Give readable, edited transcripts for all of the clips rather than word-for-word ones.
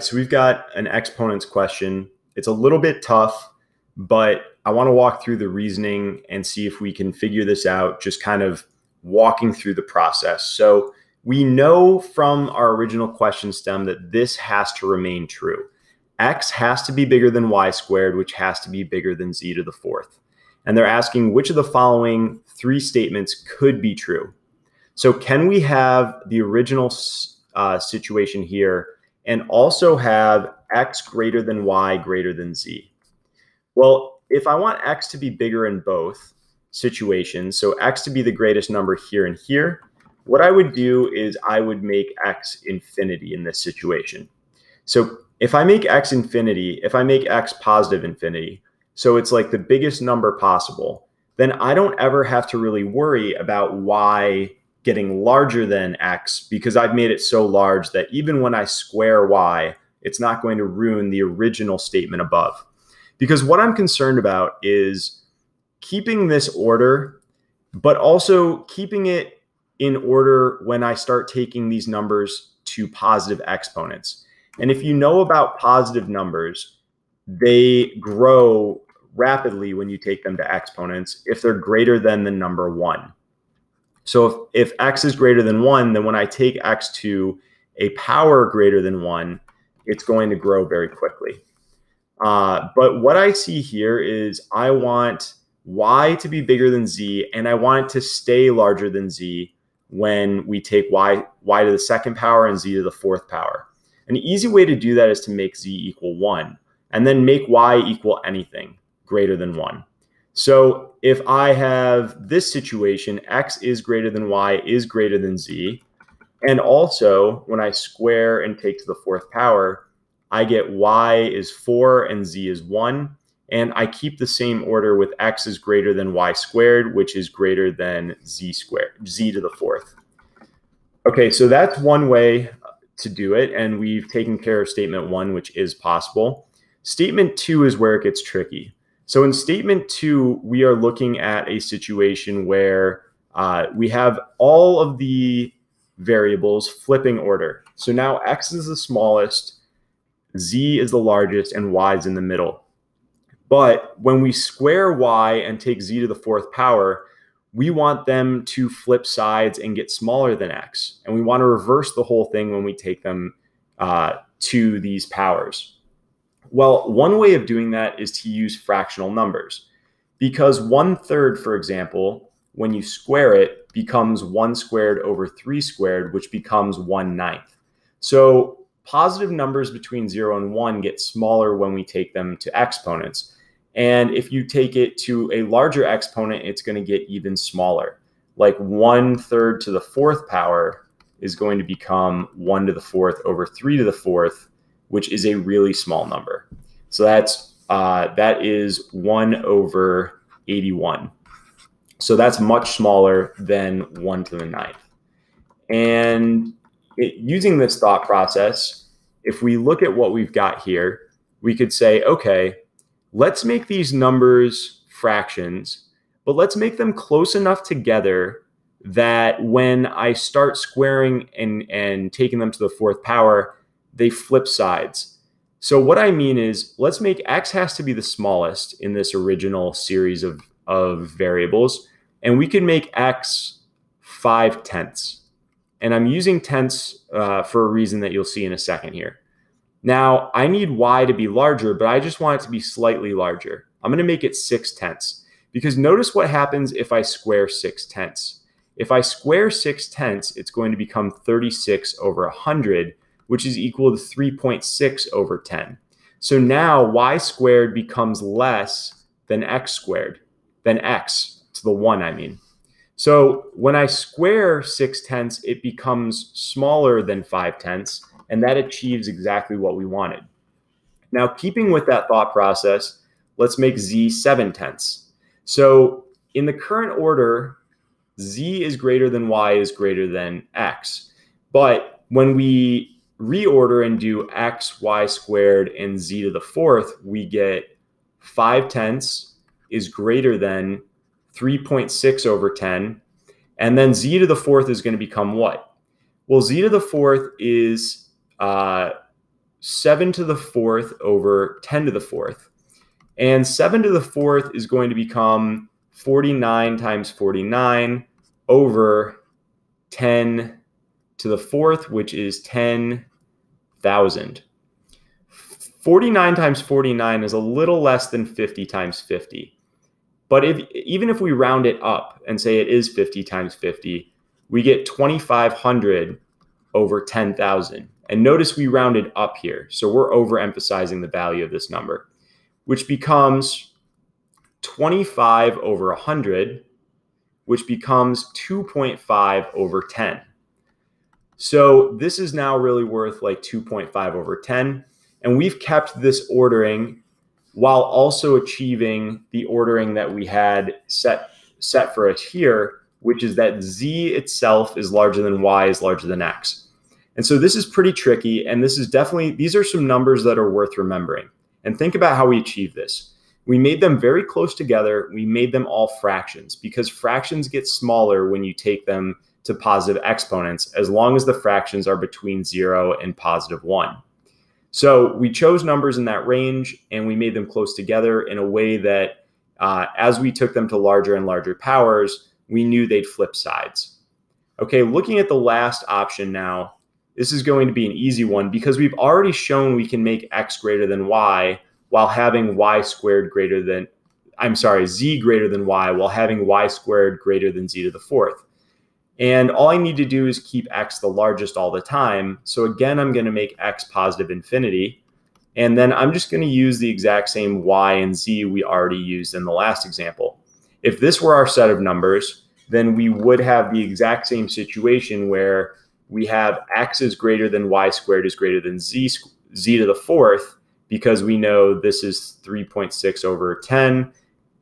So we've got an exponents question. It's a little bit tough, but I want to walk through the reasoning and see if we can figure this out, just kind of walking through the process. So we know from our original question stem that this has to remain true. X has to be bigger than y squared, which has to be bigger than z to the fourth. And they're asking which of the following three statements could be true. So can we have the original situation here and also have x greater than y greater than z? Well, if I want x to be bigger in both situations, so x to be the greatest number here and here, what I would do is I would make x infinity in this situation. So if I make x infinity, if I make x positive infinity, so it's like the biggest number possible, then I don't ever have to really worry about y getting larger than x, because I've made it so large that even when I square y, it's not going to ruin the original statement above. Because what I'm concerned about is keeping this order, but also keeping it in order when I start taking these numbers to positive exponents. And if you know about positive numbers, they grow rapidly when you take them to exponents if they're greater than the number 1. So if x is greater than 1, then when I take x to a power greater than 1, it's going to grow very quickly. But what I see here is I want y to be bigger than z, and I want it to stay larger than z when we take y to the second power and z to the fourth power. An easy way to do that is to make z equal 1, and then make y equal anything greater than 1. So if I have this situation, x is greater than y is greater than z, and also when I square and take to the fourth power, I get y is 4 and z is 1, and I keep the same order with x is greater than y squared, which is greater than z squared, z to the fourth. Okay, so that's one way to do it, and we've taken care of statement 1, which is possible. Statement 2 is where it gets tricky. So in statement 2, we are looking at a situation where we have all of the variables flipping order. So now x is the smallest, z is the largest, and y is in the middle. But when we square y and take z to the fourth power, we want them to flip sides and get smaller than x. And we want to reverse the whole thing when we take them to these powers. Well, one way of doing that is to use fractional numbers, because 1/3, for example, when you square it, becomes 1 squared over 3 squared, which becomes 1/9. So positive numbers between 0 and 1 get smaller when we take them to exponents. And if you take it to a larger exponent, it's going to get even smaller. Like 1/3 to the fourth power is going to become 1 to the fourth over 3 to the fourth, which is a really small number. So that is 1 over 81. So that's much smaller than 1 to the 9th. And using this thought process, if we look at what we've got here, we could say, okay, let's make these numbers fractions, but let's make them close enough together that when I start squaring and taking them to the fourth power, they flip sides. So what I mean is, let's make x has to be the smallest in this original series of variables, and we can make x 5/10. And I'm using tenths for a reason that you'll see in a second here. Now, I need y to be larger, but I just want it to be slightly larger. I'm going to make it 6/10, because notice what happens if I square 6/10. If I square 6/10, it's going to become 36 over 100, which is equal to 3.6 over 10. So now y squared becomes less than x squared, than x to the 1, I mean. So when I square 6/10, it becomes smaller than 5/10, and that achieves exactly what we wanted. Now, keeping with that thought process, let's make z 7/10. So in the current order, z is greater than y is greater than x. But when we reorder and do x, y squared, and z to the fourth, we get 5/10 is greater than 3.6 over 10. And then z to the fourth is going to become what? Well, z to the fourth is 7 to the fourth over 10 to the fourth. And 7 to the fourth is going to become 49 times 49 over 10 to the fourth, which is 10,000. 49 times 49 is a little less than 50 times 50. But even if we round it up and say it is 50 times 50, we get 2,500 over 10,000. And notice we rounded up here. So we're overemphasizing the value of this number, which becomes 25 over 100, which becomes 2.5 over 10. So this is now really worth like 2.5 over 10. And we've kept this ordering while also achieving the ordering that we had set for us here, which is that z itself is larger than y is larger than x. And so this is pretty tricky. And this is definitely, these are some numbers that are worth remembering. And think about how we achieved this. We made them very close together. We made them all fractions because fractions get smaller when you take them to positive exponents, as long as the fractions are between 0 and +1. So we chose numbers in that range and we made them close together in a way that as we took them to larger and larger powers, we knew they'd flip sides. Okay, looking at the last option now, this is going to be an easy one because we've already shown we can make x greater than y while having y squared greater than, z greater than y while having y squared greater than z to the fourth. And all I need to do is keep x the largest all the time. So again, I'm going to make x positive infinity. And then I'm just going to use the exact same y and z we already used in the last example. If this were our set of numbers, then we would have the exact same situation where we have x is greater than y squared is greater than z to the fourth, because we know this is 3.6 over 10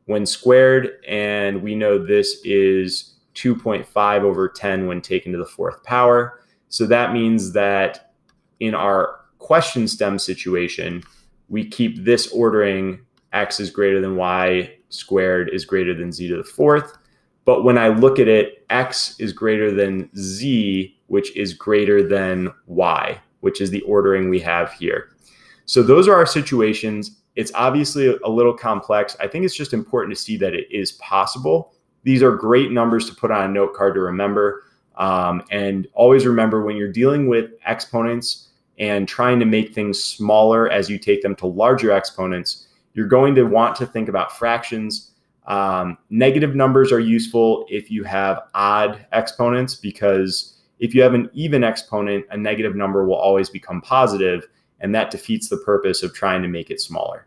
when squared, and we know this is 2.5 over 10 when taken to the fourth power. So that means that in our question stem situation, we keep this ordering x is greater than y squared is greater than z to the fourth. But when I look at it, x is greater than z, which is greater than y, which is the ordering we have here. So those are our situations. It's obviously a little complex. I think it's just important to see that it is possible. These are great numbers to put on a note card to remember. And always remember, when you're dealing with exponents and trying to make things smaller as you take them to larger exponents, you're going to want to think about fractions. Negative numbers are useful if you have odd exponents, because if you have an even exponent, a negative number will always become positive, and that defeats the purpose of trying to make it smaller.